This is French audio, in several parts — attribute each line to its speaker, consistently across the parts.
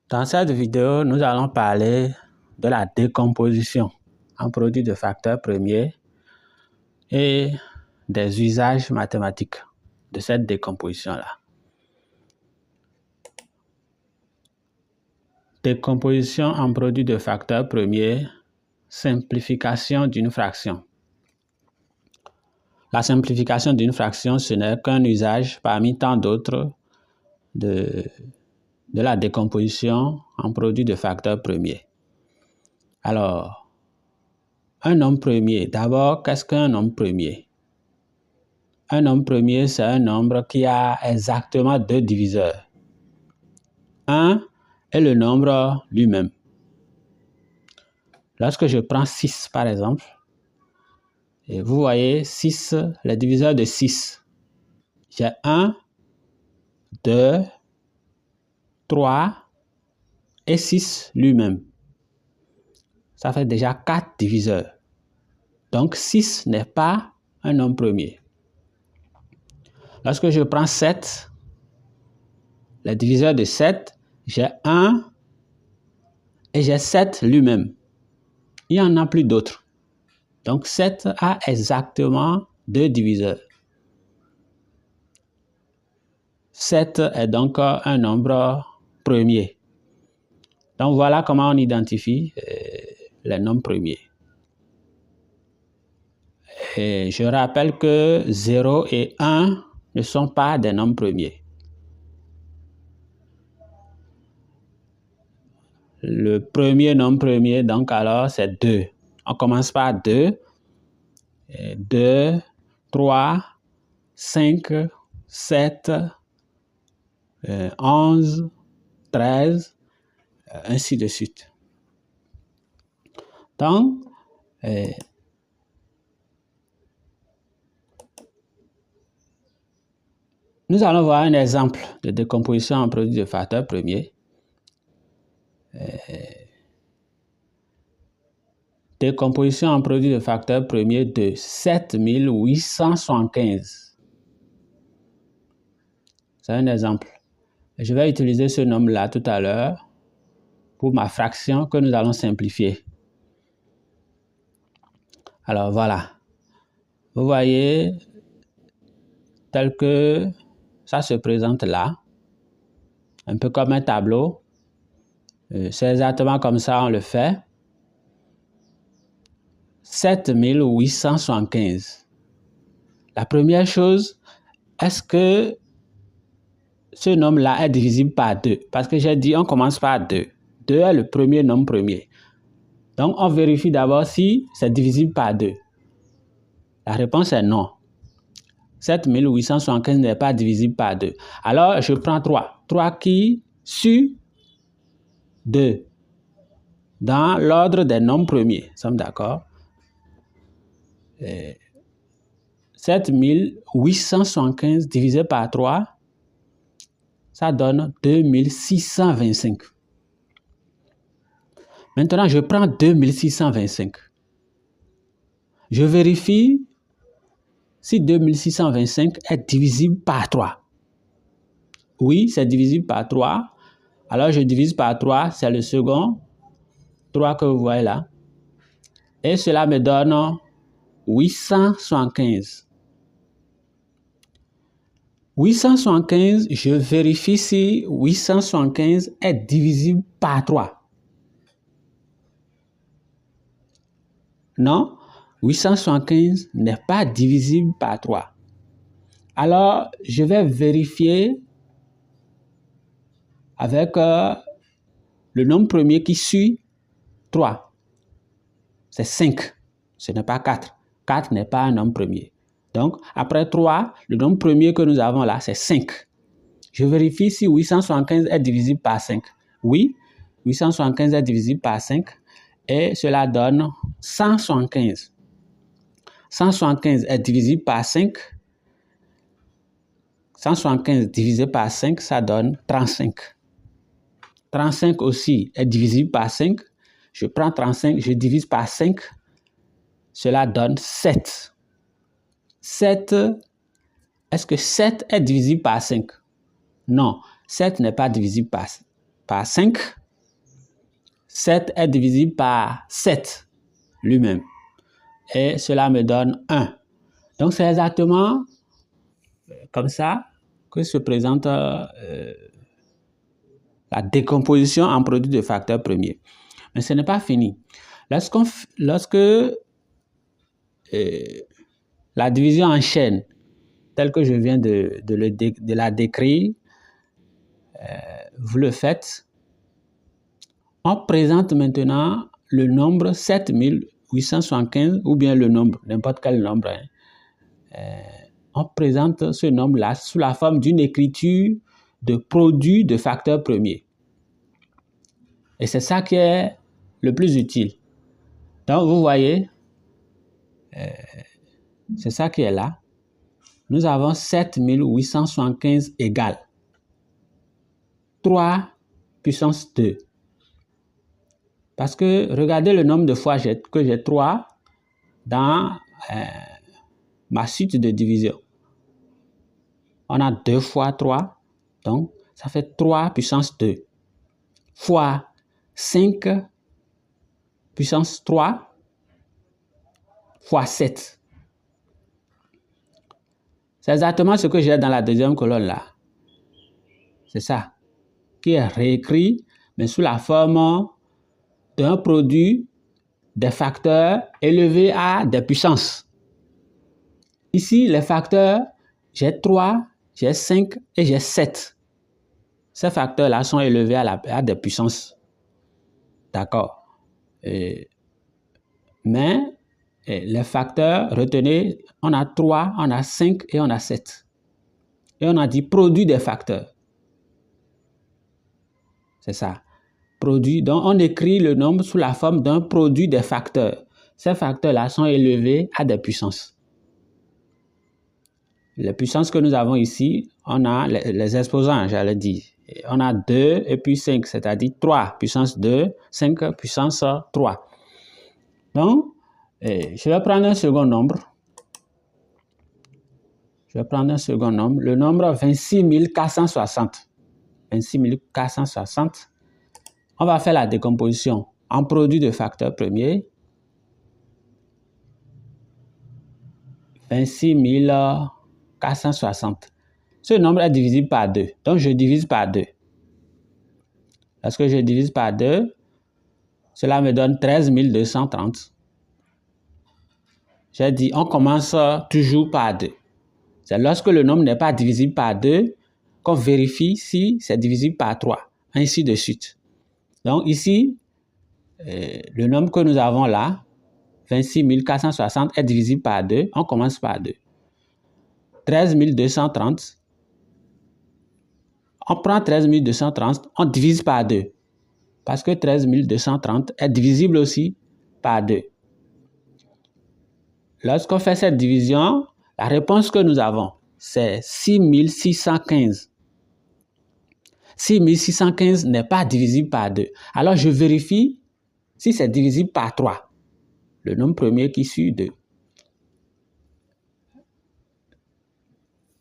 Speaker 1: Dans cette vidéo, nous allons parler de la décomposition en produits de facteurs premiers et des usages mathématiques de cette décomposition-là. Décomposition en produits de facteurs premiers, simplification d'une fraction. La simplification d'une fraction, ce n'est qu'un usage parmi tant d'autres de la décomposition en produits de facteurs premiers. Alors, un nombre premier. D'abord, qu'est-ce qu'un nombre premier? Un nombre premier, c'est un nombre qui a exactement deux diviseurs. 1 est le nombre lui-même. Lorsque je prends 6, par exemple, et vous voyez 6, les diviseurs de 6. J'ai 1, 2, 3 et 6 lui-même. Ça fait déjà 4 diviseurs. Donc 6 n'est pas un nombre premier. Lorsque je prends 7, les diviseurs de 7, j'ai 1 et j'ai 7 lui-même. Il n'y en a plus d'autres. Donc 7 a exactement 2 diviseurs. 7 est donc un nombre premier. Donc voilà comment on identifie les nombres premiers. Et je rappelle que 0 et 1 ne sont pas des nombres premiers. Le premier nombre premier, donc alors, c'est 2. On commence par 2. 2, 3, 5, 7, 11, 13, ainsi de suite. Donc, nous allons voir un exemple de décomposition en produits de facteurs premiers. Décomposition en produits de facteurs premiers de 7875. C'est un exemple. Je vais utiliser ce nombre-là tout à l'heure pour ma fraction que nous allons simplifier. Alors voilà. Vous voyez, tel que ça se présente là, un peu comme un tableau. C'est exactement comme ça on le fait. 7875. La première chose, est-ce que ce nombre-là est divisible par 2? Parce que j'ai dit on commence par 2. 2 est le premier nombre premier. Donc on vérifie d'abord si c'est divisible par 2. La réponse est non. 7875 n'est pas divisible par 2. Alors je prends 3. 3 qui sur 2. Dans l'ordre des nombres premiers. Nous sommes d'accord? 7875 divisé par 3, ça donne 2625. Maintenant, je prends 2625. Je vérifie si 2625 est divisible par 3. Oui, c'est divisible par 3. Alors, je divise par 3, c'est le second 3 que vous voyez là. Et cela me donne 875. 875, je vérifie si 875 est divisible par 3. Non, 875 n'est pas divisible par 3. Alors, je vais vérifier avec le nombre premier qui suit 3. C'est 5. Ce n'est pas 4. 4 n'est pas un nombre premier. Donc, après 3, le nombre premier que nous avons là, c'est 5. Je vérifie si 875 est divisible par 5. Oui, 875 est divisible par 5 et cela donne 175. 175 est divisible par 5. 175 divisé par 5, ça donne 35. 35 aussi est divisible par 5. Je prends 35, je divise par 5. Cela donne 7. 7, est-ce que 7 est divisible par 5? Non, 7 n'est pas divisible par 5. par 5. 7 est divisible par 7 lui-même. Et cela me donne 1. Donc, c'est exactement comme ça que se présente la décomposition en produit de facteurs premiers. Mais ce n'est pas fini. Lorsque la division en chaîne, telle que je viens de la décrire, vous le faites, on présente maintenant le nombre 7875 ou bien le nombre, n'importe quel nombre. On présente ce nombre-là sous la forme d'une écriture de produit de facteurs premiers. Et c'est ça qui est le plus utile. Donc, vous voyez, c'est ça qui est là. Nous avons 7875 égale 3 puissance 2. Parce que regardez le nombre de fois que j'ai 3 dans ma suite de division. On a 2 fois 3, donc ça fait 3 puissance 2 fois 5 puissance 3 fois 7. C'est exactement ce que j'ai dans la deuxième colonne là. C'est ça, qui est réécrit, mais sous la forme d'un produit des facteurs élevés à des puissances. Ici, les facteurs, j'ai 3, j'ai 5 et j'ai 7. Ces facteurs-là sont élevés à des puissances. D'accord. Mais les facteurs, retenez, on a 3, on a 5 et on a 7. Et on a dit produit des facteurs. C'est ça. Produit. Donc, on écrit le nombre sous la forme d'un produit des facteurs. Ces facteurs-là sont élevés à des puissances. Les puissances que nous avons ici, on a les exposants, j'allais dire. On a 2 et puis 5, c'est-à-dire 3 puissance 2, 5 puissance 3. Donc, je vais prendre un second nombre. Le nombre 26 460. 26 460. On va faire la décomposition en produit de facteurs premiers. 26 460. Ce nombre est divisible par 2. Donc, je divise par 2. Lorsque je divise par 2, cela me donne 13 230. J'ai dit, on commence toujours par 2. C'est lorsque le nombre n'est pas divisible par 2 qu'on vérifie si c'est divisible par 3, ainsi de suite. Donc ici, le nombre que nous avons là, 26 460 est divisible par 2, on commence par 2. 13 230, on prend 13 230, on divise par 2, parce que 13 230 est divisible aussi par 2. Lorsqu'on fait cette division, la réponse que nous avons, c'est 6615. 6615 n'est pas divisible par 2. Alors, je vérifie si c'est divisible par 3. Le nombre premier qui suit 2.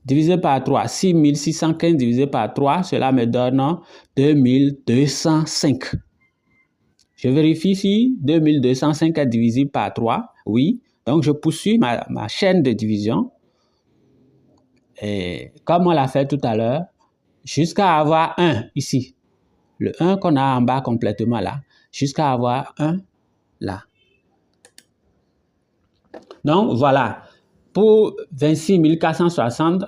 Speaker 1: Divisé par 3. 6615 divisé par 3, cela me donne 2205. Je vérifie si 2205 est divisible par 3. Oui. Donc, je poursuis ma chaîne de division. Et comme on l'a fait tout à l'heure, jusqu'à avoir 1 ici. Le 1 qu'on a en bas complètement là. Jusqu'à avoir 1 là. Donc, voilà. Pour 26 460,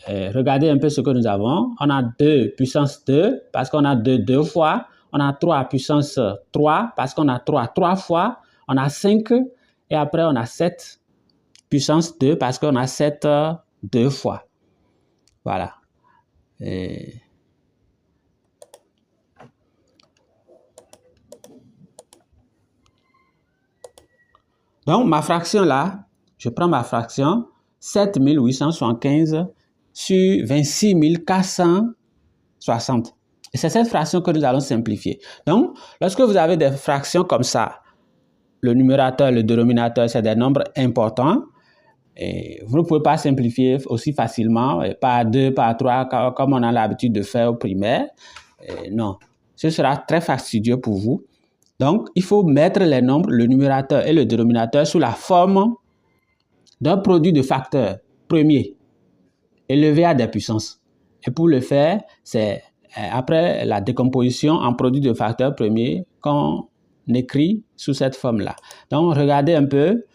Speaker 1: regardez un peu ce que nous avons. On a 2 puissance 2 parce qu'on a 2 fois. On a 3 puissance 3 parce qu'on a 3 fois. On a 5 et après on a 7 puissance 2 parce qu'on a 7 2 fois. Voilà. Donc, ma fraction là, je prends ma fraction 7875 sur 26 460. Et c'est cette fraction que nous allons simplifier. Donc, lorsque vous avez des fractions comme ça, le numérateur, le dénominateur, c'est des nombres importants. Et vous ne pouvez pas simplifier aussi facilement par 2, par 3, comme on a l'habitude de faire au primaire. Non, ce sera très fastidieux pour vous. Donc, il faut mettre les nombres, le numérateur et le dénominateur sous la forme d'un produit de facteurs premier élevé à des puissances. Et pour le faire, c'est après la décomposition en produit de facteurs premiers qu'on écrit sous cette forme-là. Donc, regardez un peu.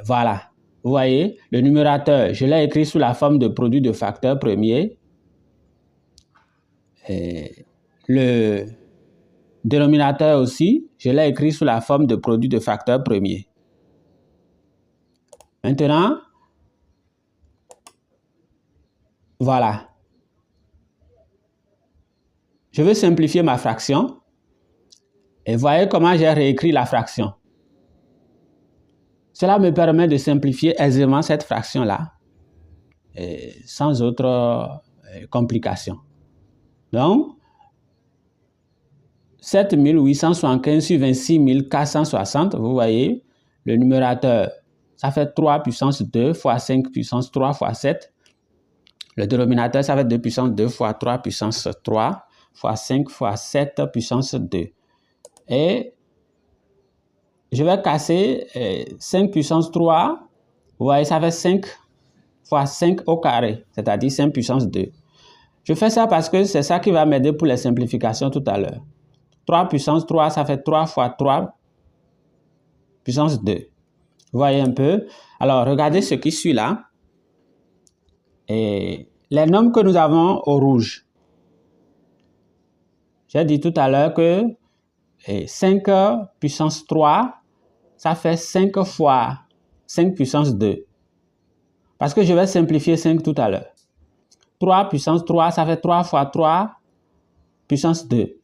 Speaker 1: Voilà. Vous voyez, le numérateur, je l'ai écrit sous la forme de produit de facteurs premiers. Et le dénominateur aussi, je l'ai écrit sous la forme de produit de facteurs premiers. Maintenant, voilà. Je veux simplifier ma fraction. Et voyez comment j'ai réécrit la fraction. Cela me permet de simplifier aisément cette fraction-là, sans autre complication. Donc, 7875 sur 26 460, vous voyez, le numérateur, ça fait 3 puissance 2 fois 5 puissance 3 fois 7. Le dénominateur, ça fait 2 puissance 2 fois 3 puissance 3 fois 5 fois 7 puissance 2. Et je vais casser 5 puissance 3. Vous voyez, ça fait 5 fois 5 au carré, c'est-à-dire 5 puissance 2. Je fais ça parce que c'est ça qui va m'aider pour les simplifications tout à l'heure. 3 puissance 3, ça fait 3 fois 3 puissance 2. Vous voyez un peu? Alors, regardez ce qui suit là. Et les nombres que nous avons au rouge. J'ai dit tout à l'heure que 5 puissance 3, ça fait 5 fois 5 puissance 2. Parce que je vais simplifier 5 tout à l'heure. 3 puissance 3, ça fait 3 fois 3 puissance 2.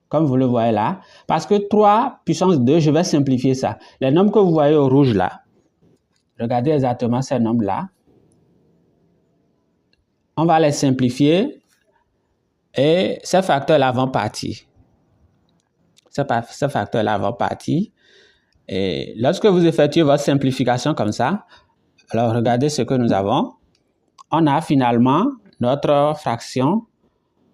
Speaker 1: Comme vous le voyez là. Parce que 3 puissance 2, je vais simplifier ça. Les nombres que vous voyez au rouge là, regardez exactement ces nombres-là. On va les simplifier et ces facteurs-là vont partir. Ces facteurs-là vont partir. Et lorsque vous effectuez votre simplification comme ça, alors regardez ce que nous avons. On a finalement notre fraction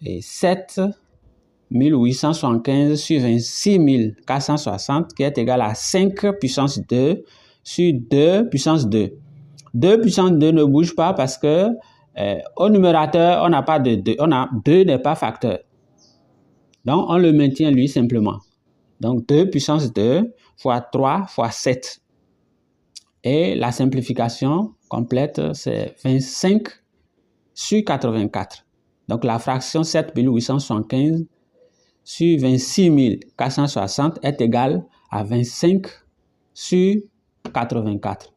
Speaker 1: 7875 sur 26 460 qui est égal à 5 puissance 2 sur 2 puissance 2. 2 puissance 2 ne bouge pas parce que au numérateur, on n'a pas de 2. On a 2 n'est pas facteur. Donc, on le maintient lui simplement. Donc, 2 puissance 2 fois 3 fois 7. Et la simplification complète, c'est 25 sur 84. Donc, la fraction 7875 sur 26 460 est égale à 25 sur 84.